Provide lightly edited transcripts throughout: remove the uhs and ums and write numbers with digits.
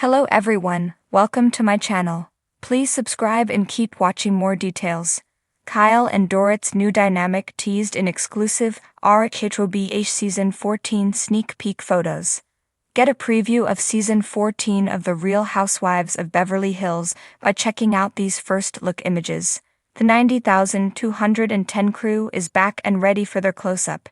Hello everyone, welcome to my channel. Please subscribe and keep watching more details. Kyle and Dorit's new dynamic teased in exclusive RHOBH Season 14 sneak peek photos. Get a preview of Season 14 of The Real Housewives of Beverly Hills by checking out these first look images. The 90,210 crew is back and ready for their close-up.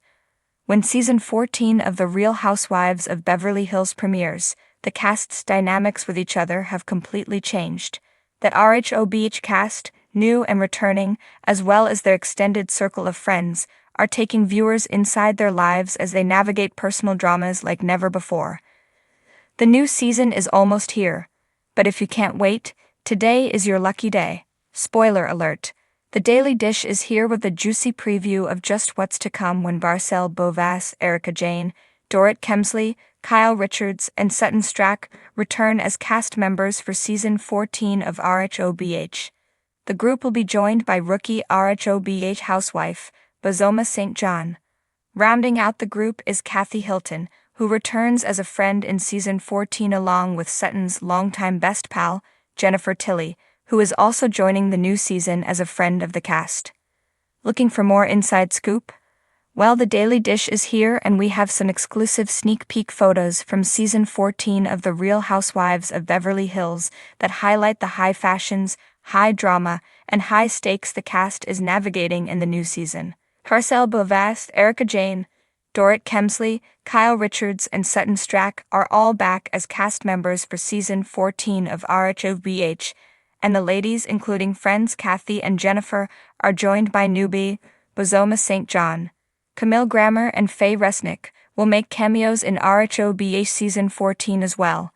When Season 14 of The Real Housewives of Beverly Hills premieres, the cast's dynamics with each other have completely changed. The RHOBH cast, new and returning, as well as their extended circle of friends, are taking viewers inside their lives as they navigate personal dramas like never before. The new season is almost here, but if you can't wait, today is your lucky day. Spoiler alert. The Daily Dish is here with a juicy preview of just what's to come when RHOBH, Erika Jayne, Dorit Kemsley, Kyle Richards, and Sutton Stracke return as cast members for Season 14 of RHOBH. The group will be joined by rookie RHOBH housewife, Bozoma St. John. Rounding out the group is Kathy Hilton, who returns as a friend in Season 14 along with Sutton's longtime best pal, Jennifer Tilly, who is also joining the new season as a friend of the cast. Looking for more inside scoop? Well, the Daily Dish is here and we have some exclusive sneak peek photos from Season 14 of The Real Housewives of Beverly Hills that highlight the high fashions, high drama, and high stakes the cast is navigating in the new season. RHOBH, Erika Jayne, Dorit Kemsley, Kyle Richards, and Sutton Stracke are all back as cast members for Season 14 of RHOBH, and the ladies, including friends Kathy and Jennifer, are joined by newbie Bozoma St. John. Camille Grammer and Faye Resnick will make cameos in RHOBH Season 14 as well.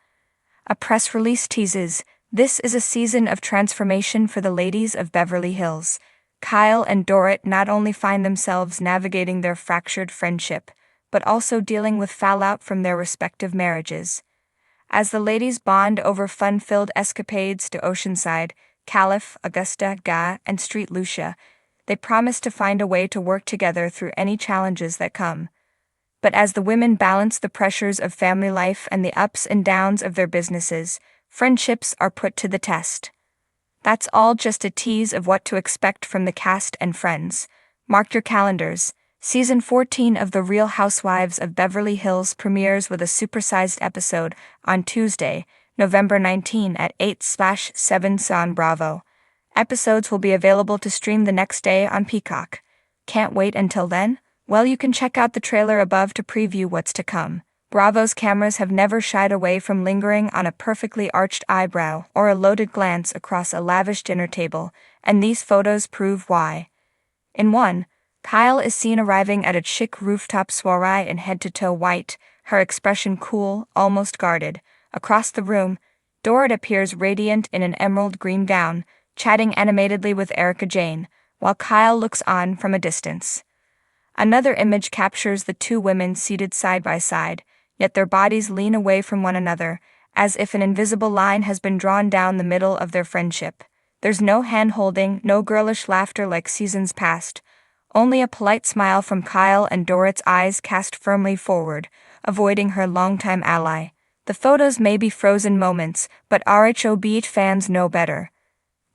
A press release teases, this is a season of transformation for the ladies of Beverly Hills. Kyle and Dorit not only find themselves navigating their fractured friendship, but also dealing with fallout from their respective marriages. As the ladies bond over fun-filled escapades to Oceanside, Calif, Augusta, Ga, and Street Lucia, they promise to find a way to work together through any challenges that come. But as the women balance the pressures of family life and the ups and downs of their businesses, friendships are put to the test. That's all just a tease of what to expect from the cast and friends. Mark your calendars. Season 14 of The Real Housewives of Beverly Hills premieres with a supersized episode on Tuesday, November 19 at 8/7 on Bravo. Episodes will be available to stream the next day on Peacock. Can't wait until then? Well, you can check out the trailer above to preview what's to come. Bravo's cameras have never shied away from lingering on a perfectly arched eyebrow or a loaded glance across a lavish dinner table, and these photos prove why. In one, Kyle is seen arriving at a chic rooftop soiree in head-to-toe white, her expression cool, almost guarded. Across the room, Dorit appears radiant in an emerald green gown, chatting animatedly with Erika Jayne, while Kyle looks on from a distance. Another image captures the two women seated side by side, yet their bodies lean away from one another, as if an invisible line has been drawn down the middle of their friendship. There's no hand-holding, no girlish laughter like seasons past, only a polite smile from Kyle and Dorit's eyes cast firmly forward, avoiding her longtime ally. The photos may be frozen moments, but RHOBH fans know better.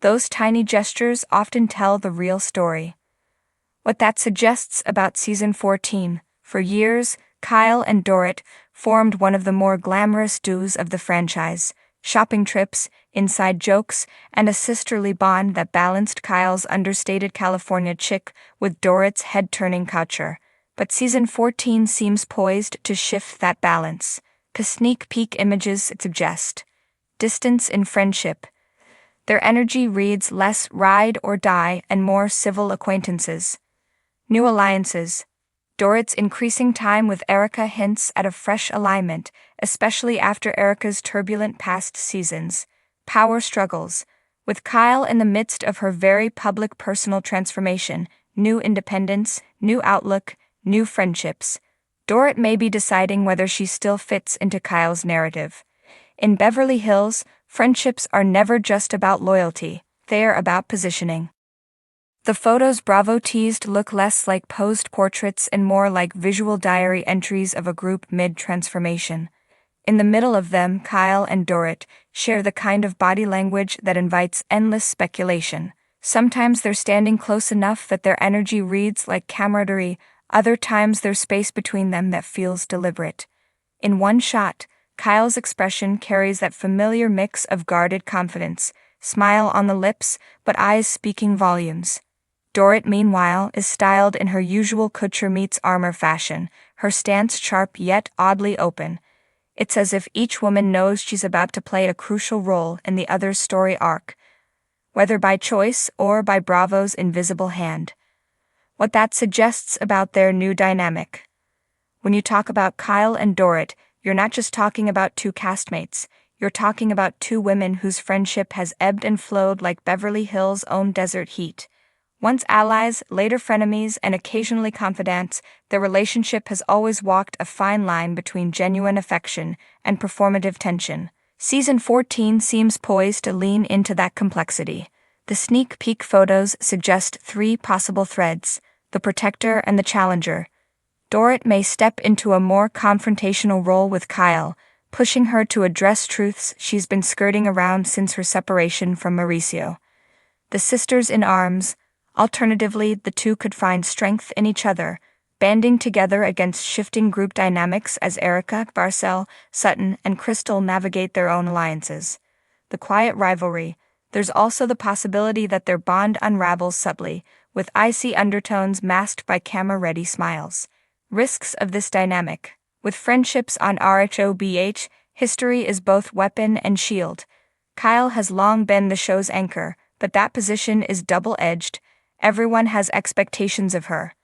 Those tiny gestures often tell the real story. What that suggests about Season 14, for years, Kyle and Dorit formed one of the more glamorous duos of the franchise. Shopping trips, inside jokes, and a sisterly bond that balanced Kyle's understated California chic with Dorit's head-turning culture. But Season 14 seems poised to shift that balance. Sneak peek images suggest distance in friendship. Their energy reads less ride or die and more civil acquaintances. New alliances. Dorit's increasing time with Erika hints at a fresh alignment, especially after Erika's turbulent past seasons. Power struggles. With Kyle in the midst of her very public personal transformation, new independence, new outlook, new friendships, Dorit may be deciding whether she still fits into Kyle's narrative. In Beverly Hills, friendships are never just about loyalty, they are about positioning. The photos Bravo teased look less like posed portraits and more like visual diary entries of a group mid-transformation. In the middle of them, Kyle and Dorit share the kind of body language that invites endless speculation. Sometimes they're standing close enough that their energy reads like camaraderie, other times there's space between them that feels deliberate. In one shot, Kyle's expression carries that familiar mix of guarded confidence, smile on the lips, but eyes speaking volumes. Dorit, meanwhile, is styled in her usual couture meets armor fashion, her stance sharp yet oddly open. It's as if each woman knows she's about to play a crucial role in the other's story arc, whether by choice or by Bravo's invisible hand. What that suggests about their new dynamic. When you talk about Kyle and Dorit, you're not just talking about two castmates, you're talking about two women whose friendship has ebbed and flowed like Beverly Hills' own desert heat. Once allies, later frenemies, and occasionally confidants, their relationship has always walked a fine line between genuine affection and performative tension. Season 14 seems poised to lean into that complexity. The sneak peek photos suggest three possible threads: the protector and the challenger. Dorit may step into a more confrontational role with Kyle, pushing her to address truths she's been skirting around since her separation from Mauricio. The sisters in arms. Alternatively, the two could find strength in each other, banding together against shifting group dynamics as Erica, Barcel, Sutton, and Crystal navigate their own alliances. The quiet rivalry. There's also the possibility that their bond unravels subtly, with icy undertones masked by camera-ready smiles. Risks of this dynamic. With friendships on RHOBH, history is both weapon and shield. Kyle has long been the show's anchor, but that position is double-edged. Everyone has expectations of her.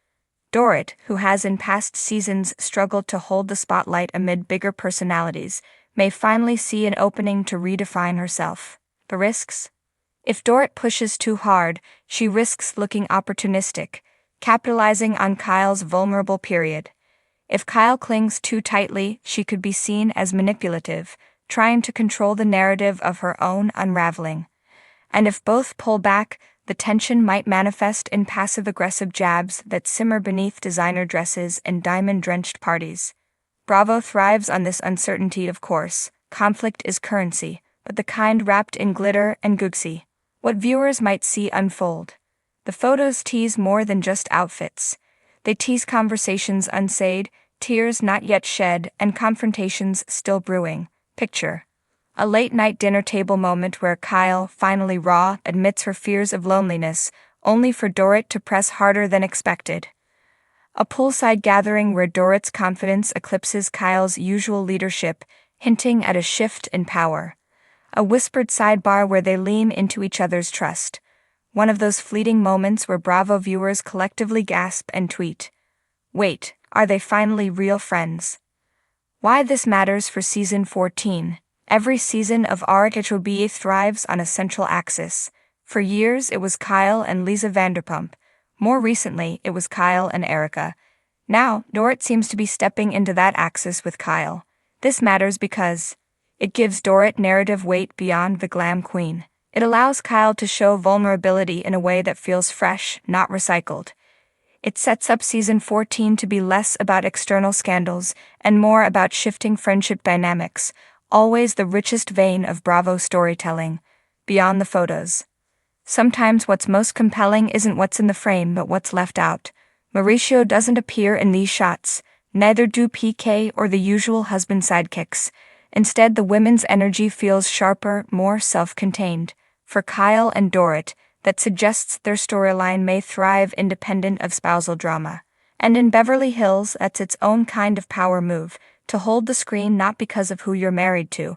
Dorit, who has in past seasons struggled to hold the spotlight amid bigger personalities, may finally see an opening to redefine herself. The risks? If Dorit pushes too hard, she risks looking opportunistic, capitalizing on Kyle's vulnerable period. If Kyle clings too tightly, she could be seen as manipulative, trying to control the narrative of her own unraveling. And if both pull back, the tension might manifest in passive-aggressive jabs that simmer beneath designer dresses and diamond-drenched parties. Bravo thrives on this uncertainty, of course. Conflict is currency, but the kind wrapped in glitter and gooksy. What viewers might see unfold. The photos tease more than just outfits. They tease conversations unsaid, tears not yet shed, and confrontations still brewing. Picture a late-night dinner table moment where Kyle, finally raw, admits her fears of loneliness, only for Dorit to press harder than expected. A poolside gathering where Dorit's confidence eclipses Kyle's usual leadership, hinting at a shift in power. A whispered sidebar where they lean into each other's trust. One of those fleeting moments where Bravo viewers collectively gasp and tweet, "Wait, are they finally real friends?" Why this matters for Season 14. Every season of RHOBH thrives on a central axis. For years, it was Kyle and Lisa Vanderpump. More recently, it was Kyle and Erica. Now, Dorit seems to be stepping into that axis with Kyle. This matters because it gives Dorit narrative weight beyond the glam queen. It allows Kyle to show vulnerability in a way that feels fresh, not recycled. It sets up Season 14 to be less about external scandals and more about shifting friendship dynamics, always the richest vein of Bravo storytelling, beyond the photos. Sometimes what's most compelling isn't what's in the frame but what's left out. Mauricio doesn't appear in these shots, neither do PK or the usual husband sidekicks. Instead, the women's energy feels sharper, more self-contained. For Kyle and Dorit, that suggests their storyline may thrive independent of spousal drama. And in Beverly Hills, that's its own kind of power move, to hold the screen not because of who you're married to,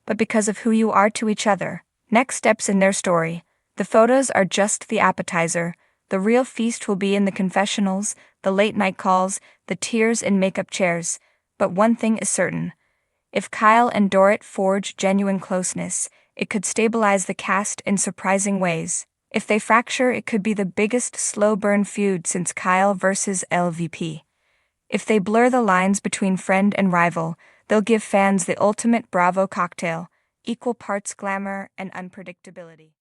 but because of who you are to each other. Next steps in their story. The photos are just the appetizer. The real feast will be in the confessionals, the late-night calls, the tears in makeup chairs. But one thing is certain. If Kyle and Dorit forge genuine closeness, it could stabilize the cast in surprising ways. If they fracture, it could be the biggest slow-burn feud since Kyle versus LVP. If they blur the lines between friend and rival, they'll give fans the ultimate Bravo cocktail, equal parts glamour and unpredictability.